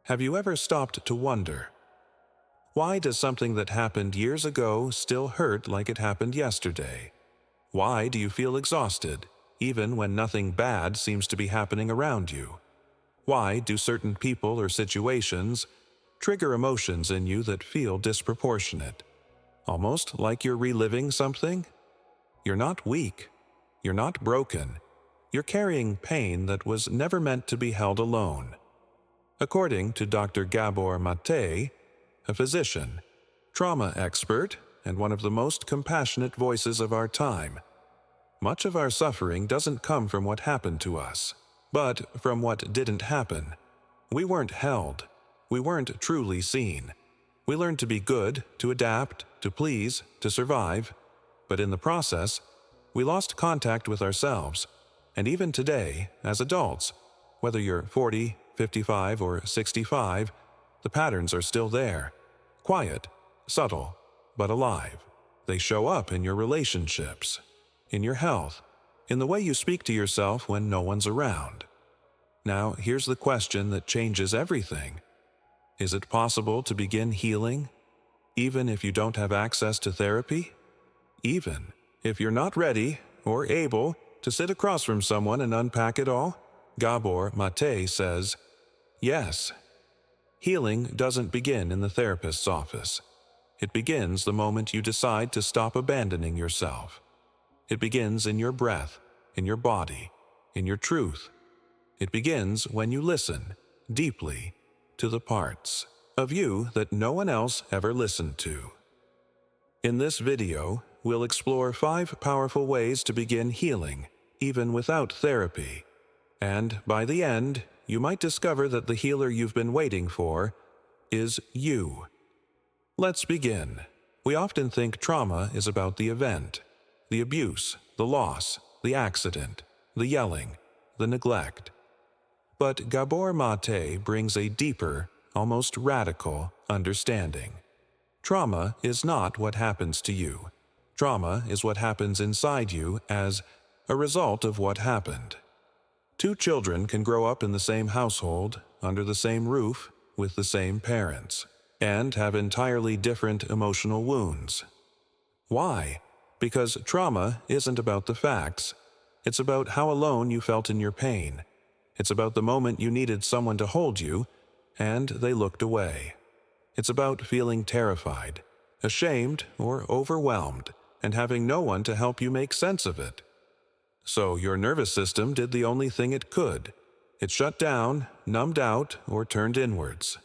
Have you ever stopped to wonder, why does something that happened years ago still hurt like it happened yesterday? Why do you feel exhausted, even when nothing bad seems to be happening around you? Why do certain people or situations trigger emotions in you that feel disproportionate? Almost like you're reliving something? You're not weak. You're not broken. You're carrying pain that was never meant to be held alone. According to Dr. Gabor Maté, a physician, trauma expert, and one of the most compassionate voices of our time, much of our suffering doesn't come from what happened to us, but from what didn't happen. We weren't held. We weren't truly seen. We learned to be good, to adapt, to please, to survive, but in the process, we lost contact with ourselves. And even today, as adults, whether you're 40, 55, or 65, the patterns are still there. Quiet, subtle, but alive. They show up in your relationships, in your health, in the way you speak to yourself when no one's around. Now, here's the question that changes everything. Is it possible to begin healing, even if you don't have access to therapy? Even if you're not ready or able to sit across from someone and unpack it all? Gabor Maté says, yes. Healing doesn't begin in the therapist's office. It begins the moment you decide to stop abandoning yourself. It begins in your breath, in your body, in your truth. It begins when you listen, deeply, to the parts of you that no one else ever listened to. In this video, we'll explore 5 powerful ways to begin healing, even without therapy. And by the end, you might discover that the healer you've been waiting for is you. Let's begin. We often think trauma is about the event, the abuse, the loss, the accident, the yelling, the neglect. But Gabor Maté brings a deeper, almost radical understanding. Trauma is not what happens to you. Trauma is what happens inside you as a result of what happened. 2 children can grow up in the same household, under the same roof, with the same parents, and have entirely different emotional wounds. Why? Because trauma isn't about the facts. It's about how alone you felt in your pain. It's about the moment you needed someone to hold you, and they looked away. It's about feeling terrified, ashamed, or overwhelmed, and having no one to help you make sense of it. So your nervous system did the only thing it could. It shut down, numbed out, or turned inwards.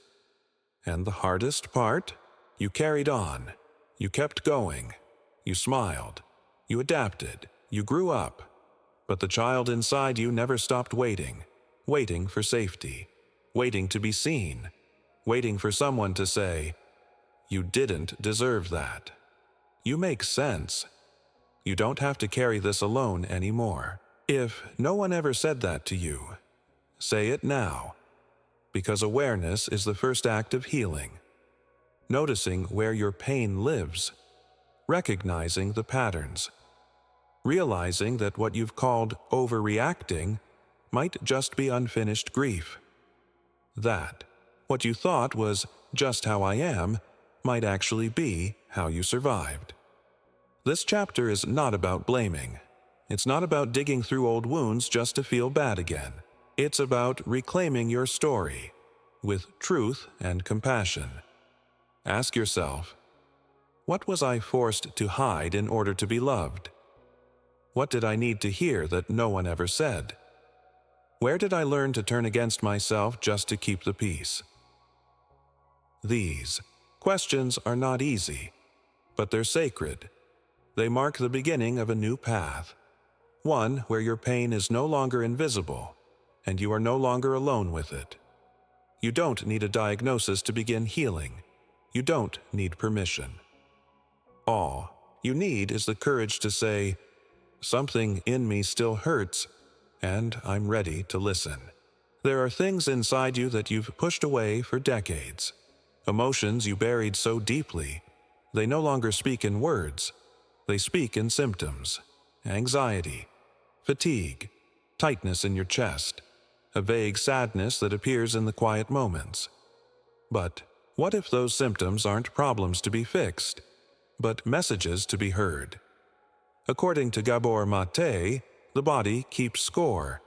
And the hardest part? You carried on. You kept going. You smiled. You adapted. You grew up. But the child inside you never stopped waiting for safety, waiting to be seen, waiting for someone to say, "You didn't deserve that. You make sense. You don't have to carry this alone anymore." If no one ever said that to you, say it now, because awareness is the first act of healing. Noticing where your pain lives, recognizing the patterns, realizing that what you've called overreacting might just be unfinished grief. That what you thought was just how I am might actually be how you survived. This chapter is not about blaming. It's not about digging through old wounds just to feel bad again. It's about reclaiming your story with truth and compassion. Ask yourself, what was I forced to hide in order to be loved? What did I need to hear that no one ever said? Where did I learn to turn against myself just to keep the peace? These questions are not easy, but they're sacred. They mark the beginning of a new path, one where your pain is no longer invisible, and you are no longer alone with it. You don't need a diagnosis to begin healing. You don't need permission. All you need is the courage to say, "Something in me still hurts, and I'm ready to listen." There are things inside you that you've pushed away for decades. Emotions you buried so deeply, they no longer speak in words. They speak in symptoms: anxiety, fatigue, tightness in your chest, a vague sadness that appears in the quiet moments. But what if those symptoms aren't problems to be fixed, but messages to be heard? According to Gabor Maté, the body keeps score,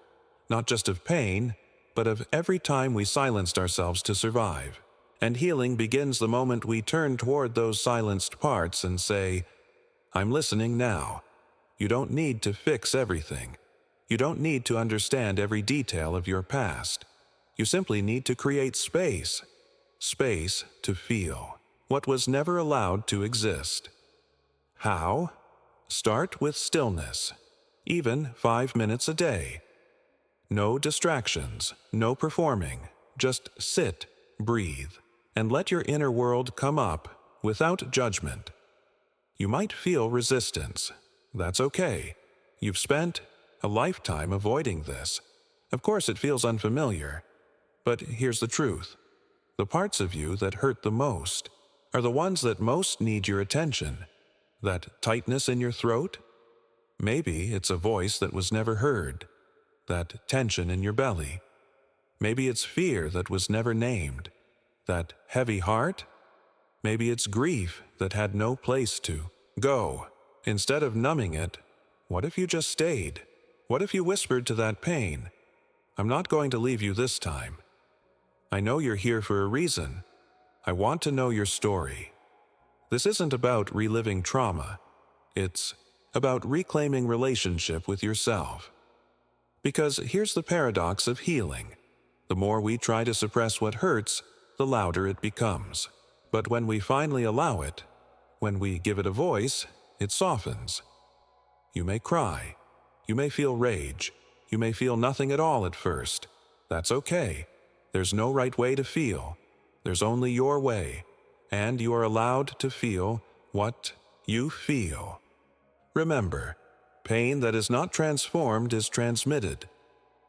not just of pain, but of every time we silenced ourselves to survive. And healing begins the moment we turn toward those silenced parts and say, "I'm listening now." You don't need to fix everything. You don't need to understand every detail of your past. You simply need to create space. Space to feel what was never allowed to exist. How? Start with stillness, even 5 minutes a day. No distractions, no performing, just sit, breathe, and let your inner world come up without judgment. You might feel resistance. That's okay. You've spent a lifetime avoiding this. Of course it feels unfamiliar, but here's the truth. The parts of you that hurt the most are the ones that most need your attention. That tightness in your throat? Maybe it's a voice that was never heard. That tension in your belly. Maybe it's fear that was never named. That heavy heart? Maybe it's grief that had no place to go. Instead of numbing it, what if you just stayed? What if you whispered to that pain, "I'm not going to leave you this time. I know you're here for a reason. I want to know your story." This isn't about reliving trauma. It's about reclaiming relationship with yourself. Because here's the paradox of healing. The more we try to suppress what hurts, the louder it becomes. But when we finally allow it, when we give it a voice, it softens. You may cry. You may feel rage. You may feel nothing at all at first. That's okay. There's no right way to feel. There's only your way. And you are allowed to feel what you feel. Remember, pain that is not transformed is transmitted,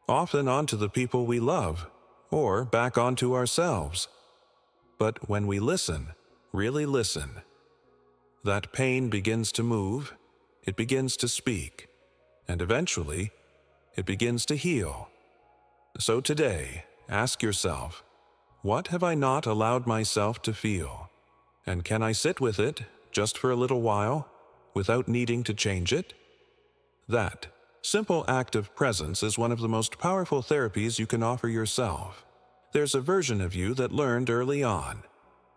often onto the people we love, or back onto ourselves. But when we listen, really listen, that pain begins to move, it begins to speak, and eventually, it begins to heal. So today, ask yourself, what have I not allowed myself to feel? And can I sit with it, just for a little while, without needing to change it? That simple act of presence is one of the most powerful therapies you can offer yourself. There's a version of you that learned early on.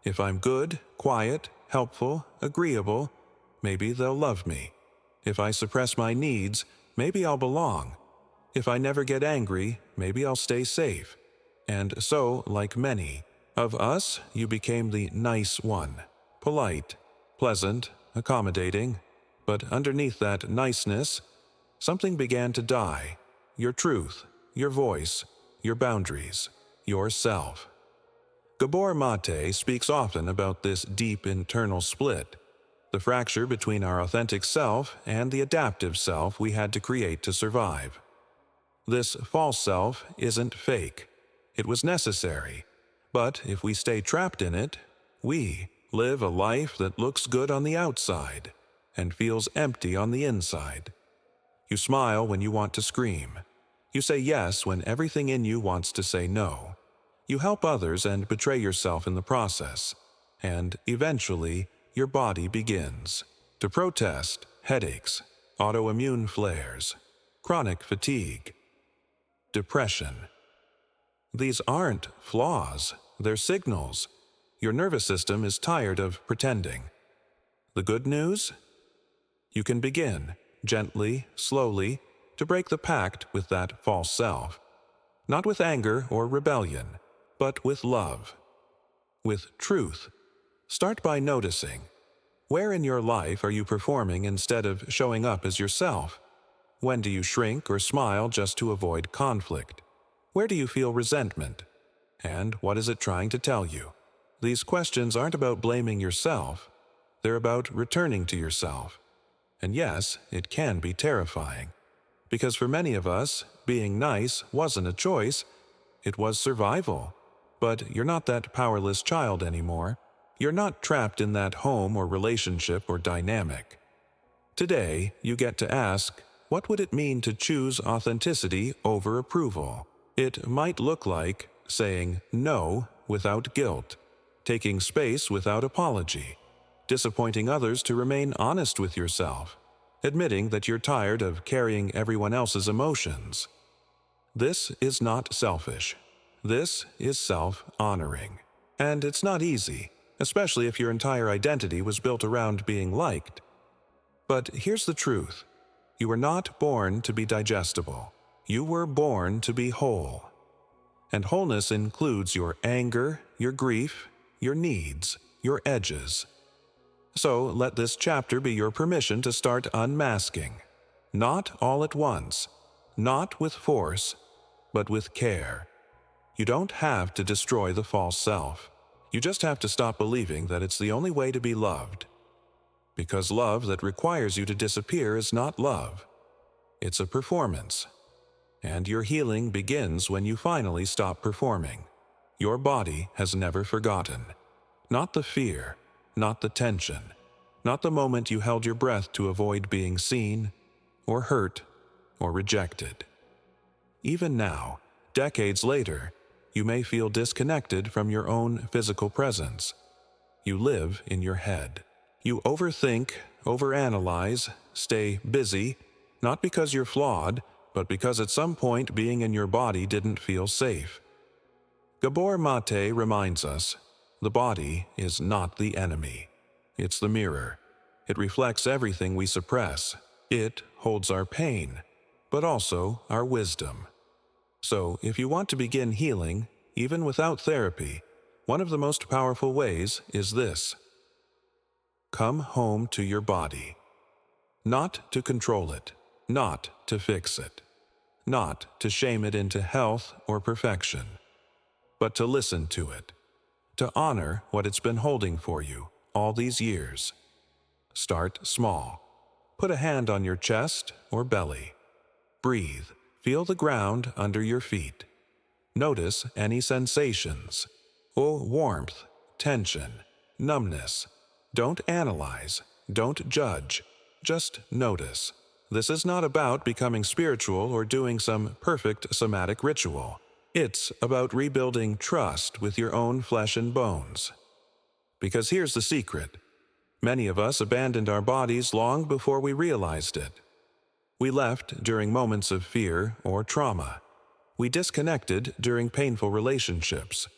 If I'm good, quiet, helpful, agreeable, maybe they'll love me. If I suppress my needs, maybe I'll belong. If I never get angry, maybe I'll stay safe. And so, like many of us, you became the nice one, polite, pleasant, accommodating. But underneath that niceness, something began to die. Your truth, your voice, your boundaries, yourself. Gabor Maté speaks often about this deep internal split, the fracture between our authentic self and the adaptive self we had to create to survive. This false self isn't fake. It was necessary. But if we stay trapped in it, we live a life that looks good on the outside and feels empty on the inside. You smile when you want to scream. You say yes when everything in you wants to say no. You help others and betray yourself in the process. And eventually, your body begins to protest headaches, autoimmune flares, chronic fatigue, depression. These aren't flaws, they're signals. Your nervous system is tired of pretending. The good news? You can begin, gently, slowly, to break the pact with that false self. Not with anger or rebellion, but with love. With truth. Start by noticing. Where in your life are you performing instead of showing up as yourself? When do you shrink or smile just to avoid conflict? Where do you feel resentment? And what is it trying to tell you? These questions aren't about blaming yourself. They're about returning to yourself. And yes, it can be terrifying. Because for many of us, being nice wasn't a choice, it was survival. But you're not that powerless child anymore. You're not trapped in that home or relationship or dynamic. Today, you get to ask, what would it mean to choose authenticity over approval? It might look like saying no without guilt, taking space without apology, disappointing others to remain honest with yourself, admitting that you're tired of carrying everyone else's emotions. This is not selfish. This is self-honoring. And it's not easy, especially if your entire identity was built around being liked. But here's the truth. You were not born to be digestible. You were born to be whole. And wholeness includes your anger, your grief, your needs, your edges. So let this chapter be your permission to start unmasking. Not all at once, not with force, but with care. You don't have to destroy the false self. You just have to stop believing that it's the only way to be loved. Because love that requires you to disappear is not love. It's a performance. And your healing begins when you finally stop performing. Your body has never forgotten. Not the fear, not the tension, not the moment you held your breath to avoid being seen, or hurt, or rejected. Even now, decades later, you may feel disconnected from your own physical presence. You live in your head. You overthink, overanalyze, stay busy, not because you're flawed, but because at some point being in your body didn't feel safe. Gabor Maté reminds us, the body is not the enemy. It's the mirror. It reflects everything we suppress. It holds our pain, but also our wisdom. So, if you want to begin healing, even without therapy, one of the most powerful ways is this. Come home to your body. Not to control it, not to fix it, not to shame it into health or perfection, but to listen to it, to honor what it's been holding for you all these years. Start small. Put a hand on your chest or belly. Breathe. Feel the ground under your feet. Notice any sensations. Warmth, tension, numbness. Don't analyze. Don't judge. Just notice. This is not about becoming spiritual or doing some perfect somatic ritual. It's about rebuilding trust with your own flesh and bones. Because here's the secret. Many of us abandoned our bodies long before we realized it. We left during moments of fear or trauma. We disconnected during painful relationships.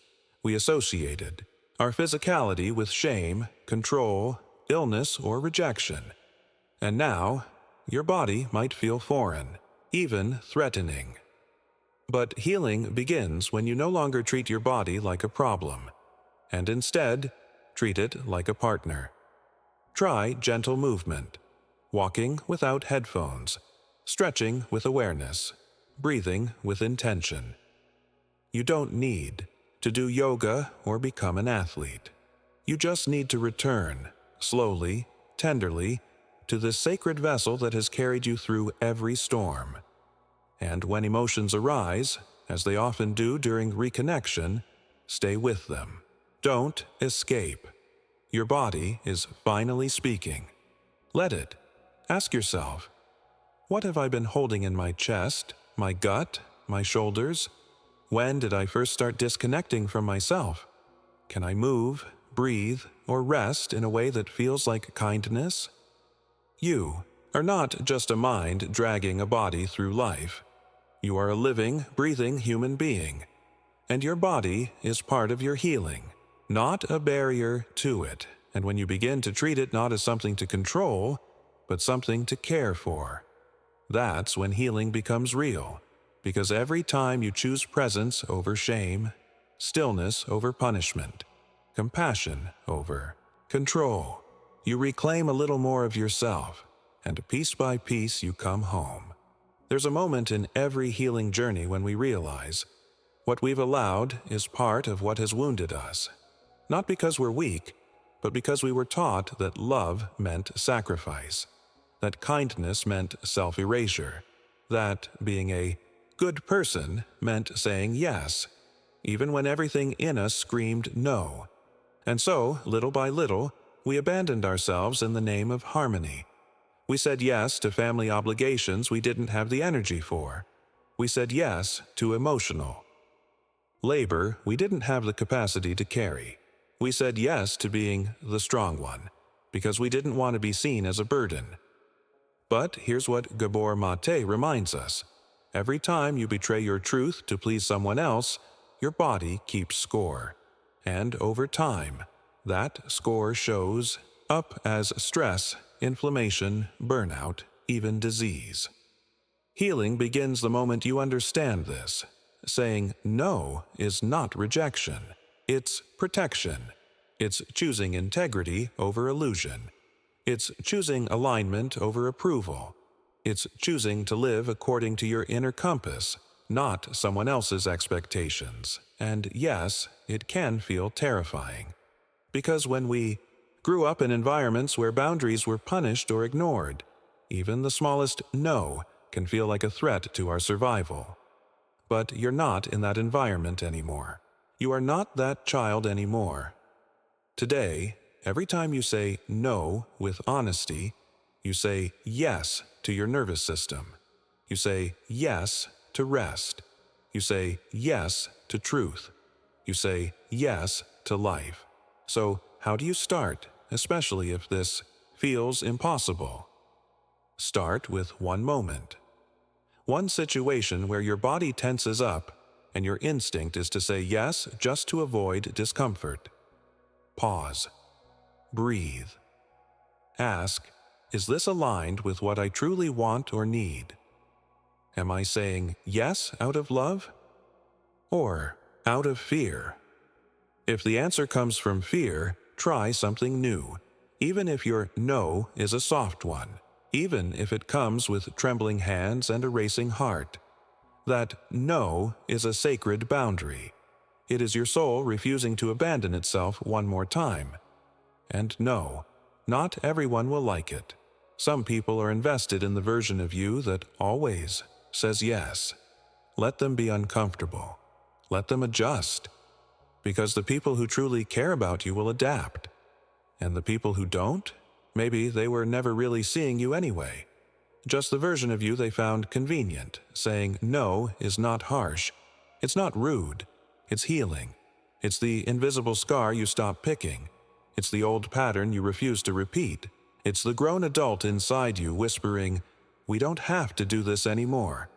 We associated our physicality with shame, control, illness, or rejection. And now, your body might feel foreign, even threatening. But healing begins when you no longer treat your body like a problem, and instead, treat it like a partner. Try gentle movement, walking without headphones, stretching with awareness, breathing with intention. You don't need to do yoga or become an athlete. You just need to return, slowly, tenderly, to this sacred vessel that has carried you through every storm. And when emotions arise, as they often do during reconnection, stay with them. Don't escape. Your body is finally speaking. Let it. Ask yourself, what have I been holding in my chest, my gut, my shoulders? When did I first start disconnecting from myself? Can I move, breathe, or rest in a way that feels like kindness? You are not just a mind dragging a body through life. You are a living, breathing human being. And your body is part of your healing, not a barrier to it. And when you begin to treat it not as something to control, but something to care for, that's when healing becomes real. Because every time you choose presence over shame, stillness over punishment, compassion over control, you reclaim a little more of yourself, and piece by piece you come home. There's a moment in every healing journey when we realize what we've allowed is part of what has wounded us. Not because we're weak, but because we were taught that love meant sacrifice, that kindness meant self-erasure, that being a good person meant saying yes, even when everything in us screamed no. And so, little by little, we abandoned ourselves in the name of harmony. We said yes to family obligations we didn't have the energy for. We said yes to emotional labor we didn't have the capacity to carry. We said yes to being the strong one, because we didn't want to be seen as a burden. But here's what Gabor Maté reminds us. Every time you betray your truth to please someone else, your body keeps score. And over time, that score shows up as stress, inflammation, burnout, even disease. Healing begins the moment you understand this. Saying no is not rejection. It's protection. It's choosing integrity over illusion. It's choosing alignment over approval. It's choosing to live according to your inner compass, not someone else's expectations. And yes, it can feel terrifying. Because when we grew up in environments where boundaries were punished or ignored, even the smallest no can feel like a threat to our survival. But you're not in that environment anymore. You are not that child anymore. Today, every time you say no with honesty, you say yes to your nervous system. You say yes to rest. You say yes to truth. You say yes to life. So, how do you start, especially if this feels impossible? Start with one moment. One situation where your body tenses up and your instinct is to say yes just to avoid discomfort. Pause. Breathe. Ask, is this aligned with what I truly want or need? Am I saying yes out of love or out of fear? If the answer comes from fear, try something new, even if your no is a soft one, even if it comes with trembling hands and a racing heart. That no is a sacred boundary. It is your soul refusing to abandon itself one more time. And no, not everyone will like it. Some people are invested in the version of you that always says yes. Let them be uncomfortable. Let them adjust. Because the people who truly care about you will adapt. And the people who don't, maybe they were never really seeing you anyway. Just the version of you they found convenient. Saying no is not harsh. It's not rude. It's healing. It's the invisible scar you stop picking. It's the old pattern you refuse to repeat. It's the grown adult inside you whispering, "We don't have to do this anymore."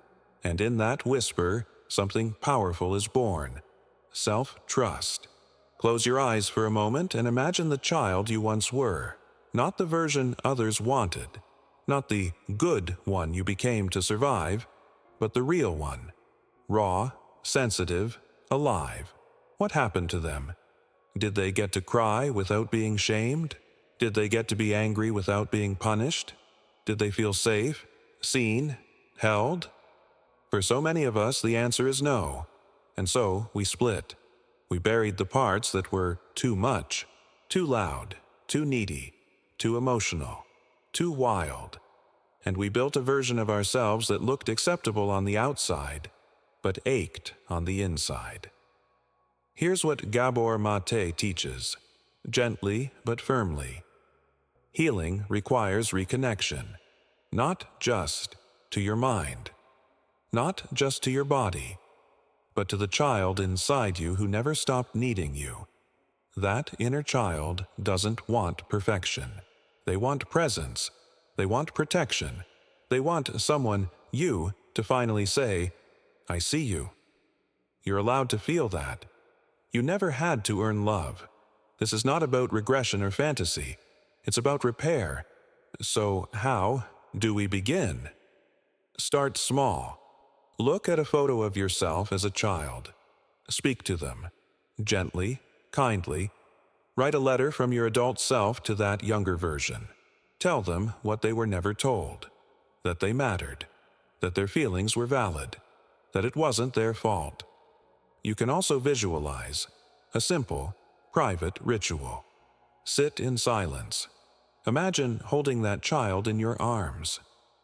And in that whisper, something powerful is born. Self-trust. Close your eyes for a moment and imagine the child you once were. Not the version others wanted. Not the good one you became to survive, but the real one. Raw, sensitive, alive. What happened to them? Did they get to cry without being shamed? Did they get to be angry without being punished? Did they feel safe, seen, held? For so many of us, the answer is no. And so we split. We buried the parts that were too much, too loud, too needy, too emotional, too wild. And we built a version of ourselves that looked acceptable on the outside, but ached on the inside. Here's what Gabor Maté teaches, gently but firmly. Healing requires reconnection, not just to your mind, not just to your body, but to the child inside you who never stopped needing you. That inner child doesn't want perfection. They want presence. They want protection. They want someone, you, to finally say, "I see you." You're allowed to feel that. You never had to earn love. This is not about regression or fantasy. It's about repair. So how do we begin? Start small. Look at a photo of yourself as a child. Speak to them. Gently, kindly. Write a letter from your adult self to that younger version. Tell them what they were never told. That they mattered. That their feelings were valid. That it wasn't their fault. You can also visualize a simple, private ritual. Sit in silence. Imagine holding that child in your arms.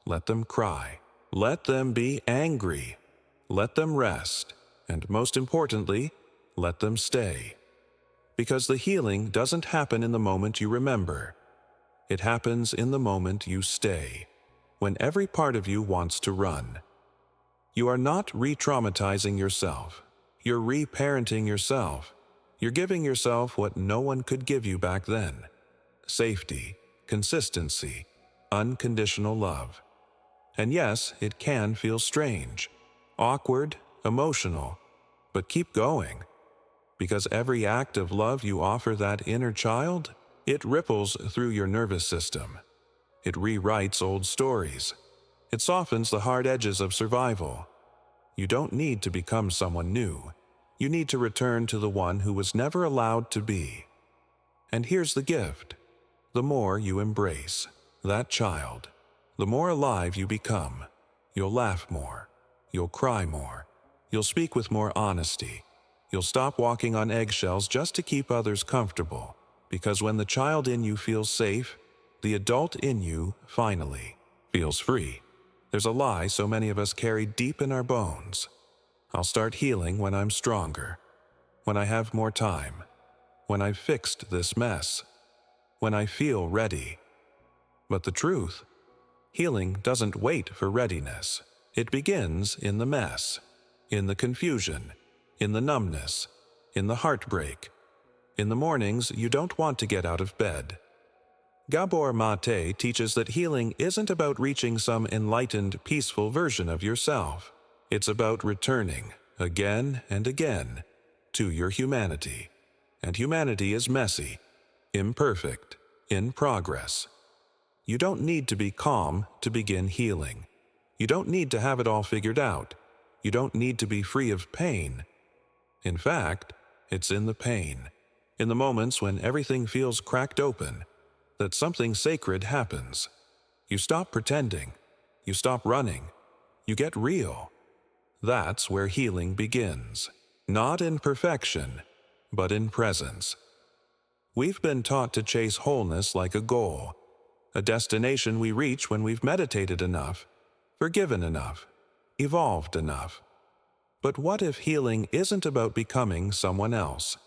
Let them cry. Let them be angry. Let them rest. And most importantly, let them stay. Because the healing doesn't happen in the moment you remember. It happens in the moment you stay, when every part of you wants to run. You are not re-traumatizing yourself. You're reparenting yourself. You're giving yourself what no one could give you back then: safety, consistency, unconditional love. And yes, it can feel strange, awkward, emotional, but keep going. Because every act of love you offer that inner child, it ripples through your nervous system. It rewrites old stories. It softens the hard edges of survival. You don't need to become someone new. You need to return to the one who was never allowed to be. And here's the gift. The more you embrace that child, the more alive you become. You'll laugh more. You'll cry more. You'll speak with more honesty. You'll stop walking on eggshells just to keep others comfortable. Because when the child in you feels safe, the adult in you, finally, feels free. There's a lie so many of us carry deep in our bones. I'll start healing when I'm stronger, when I have more time, when I've fixed this mess, when I feel ready. But the truth, healing doesn't wait for readiness. It begins in the mess, in the confusion, in the numbness, in the heartbreak, in the mornings you don't want to get out of bed. Gabor Maté teaches that healing isn't about reaching some enlightened, peaceful version of yourself. It's about returning, again and again, to your humanity. And humanity is messy, imperfect, in progress. You don't need to be calm to begin healing. You don't need to have it all figured out. You don't need to be free of pain. In fact, it's in the pain, in the moments when everything feels cracked open, that something sacred happens. You stop pretending. You stop running. You get real. That's where healing begins. Not in perfection, but in presence. We've been taught to chase wholeness like a goal, a destination we reach when we've meditated enough, forgiven enough, evolved enough. But what if healing isn't about becoming someone else?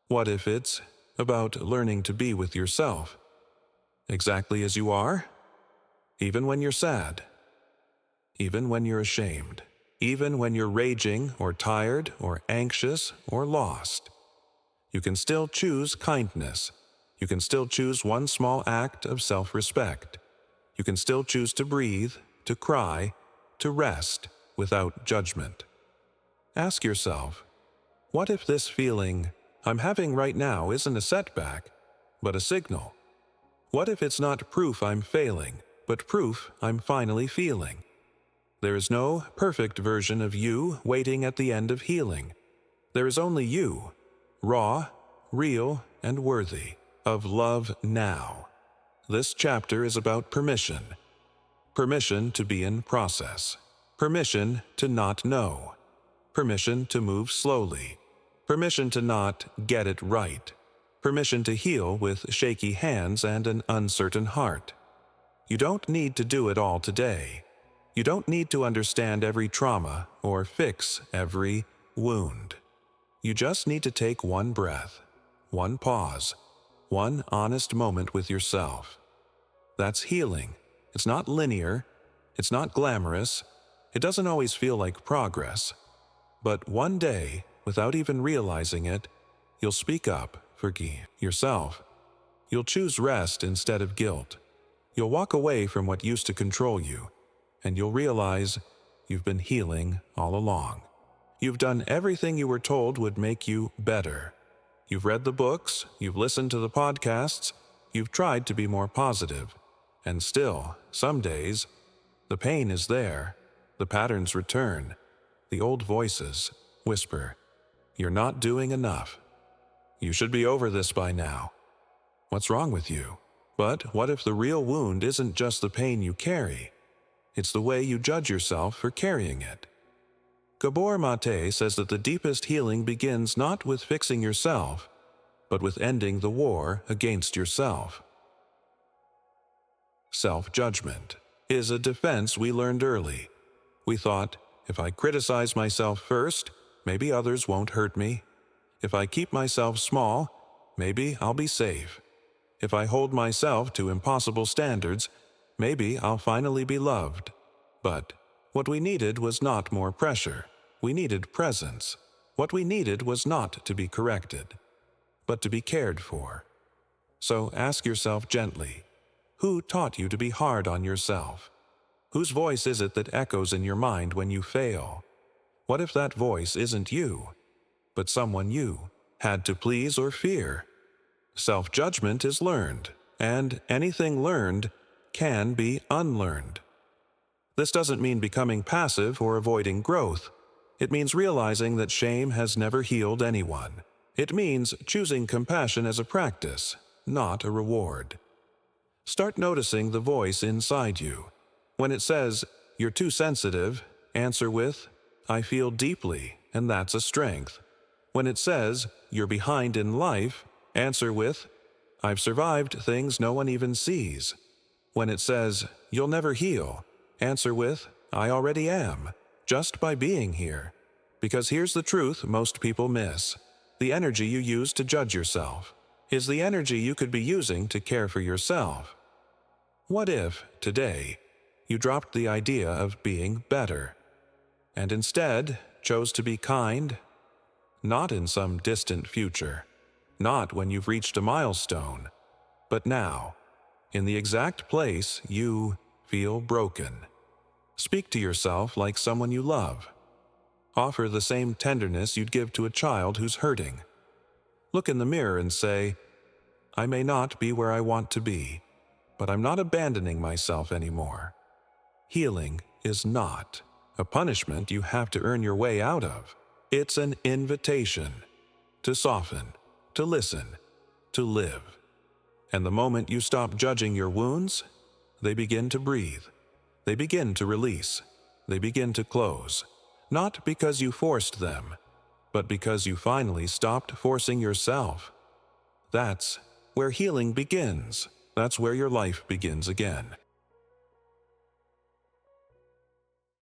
What if it's about learning to be with yourself, exactly as you are? Even when you're sad, even when you're ashamed, even when you're raging or tired or anxious or lost. You can still choose kindness. You can still choose one small act of self-respect. You can still choose to breathe, to cry, to rest without judgment. Ask yourself, what if this feeling I'm having right now isn't a setback, but a signal? What if it's not proof I'm failing, but proof I'm finally feeling? There is no perfect version of you waiting at the end of healing. There is only you, raw, real, and worthy of love now. This chapter is about permission. Permission to be in process. Permission to not know. Permission to move slowly. Permission to not get it right. Permission to heal with shaky hands and an uncertain heart. You don't need to do it all today. You don't need to understand every trauma or fix every wound. You just need to take one breath, one pause, one honest moment with yourself. That's healing. It's not linear. It's not glamorous. It doesn't always feel like progress. But one day, without even realizing it, you'll speak up, forgive yourself. You'll choose rest instead of guilt. You'll walk away from what used to control you, and you'll realize you've been healing all along. You've done everything you were told would make you better. You've read the books, you've listened to the podcasts, you've tried to be more positive. And still, some days, the pain is there, the patterns return, the old voices whisper, "You're not doing enough. You should be over this by now. What's wrong with you?" But what if the real wound isn't just the pain you carry? It's the way you judge yourself for carrying it. Gabor Maté says that the deepest healing begins not with fixing yourself, but with ending the war against yourself. Self-judgment is a defense we learned early. We thought, if I criticize myself first, maybe others won't hurt me. If I keep myself small, maybe I'll be safe. If I hold myself to impossible standards, maybe I'll finally be loved. But what we needed was not more pressure. We needed presence. What we needed was not to be corrected, but to be cared for. So ask yourself gently, who taught you to be hard on yourself? Whose voice is it that echoes in your mind when you fail? What if that voice isn't you, but someone you had to please or fear? Self-judgment is learned, and anything learned can be unlearned. This doesn't mean becoming passive or avoiding growth. It means realizing that shame has never healed anyone. It means choosing compassion as a practice, not a reward. Start noticing the voice inside you. When it says, "You're too sensitive," answer with, "I feel deeply, and that's a strength." When it says, "You're behind in life," answer with, "I've survived things no one even sees." When it says, "You'll never heal," answer with, "I already am, just by being here." Because here's the truth most people miss. The energy you use to judge yourself is the energy you could be using to care for yourself. What if, today, you dropped the idea of being better, and instead chose to be kind? Not in some distant future, not when you've reached a milestone, but now, in the exact place you feel broken. Speak to yourself like someone you love. Offer the same tenderness you'd give to a child who's hurting. Look in the mirror and say, "I may not be where I want to be, but I'm not abandoning myself anymore." Healing is not a punishment you have to earn your way out of. It's an invitation to soften, to listen, to live. And the moment you stop judging your wounds, they begin to breathe. They begin to release. They begin to close. Not because you forced them, but because you finally stopped forcing yourself. That's where healing begins. That's where your life begins again.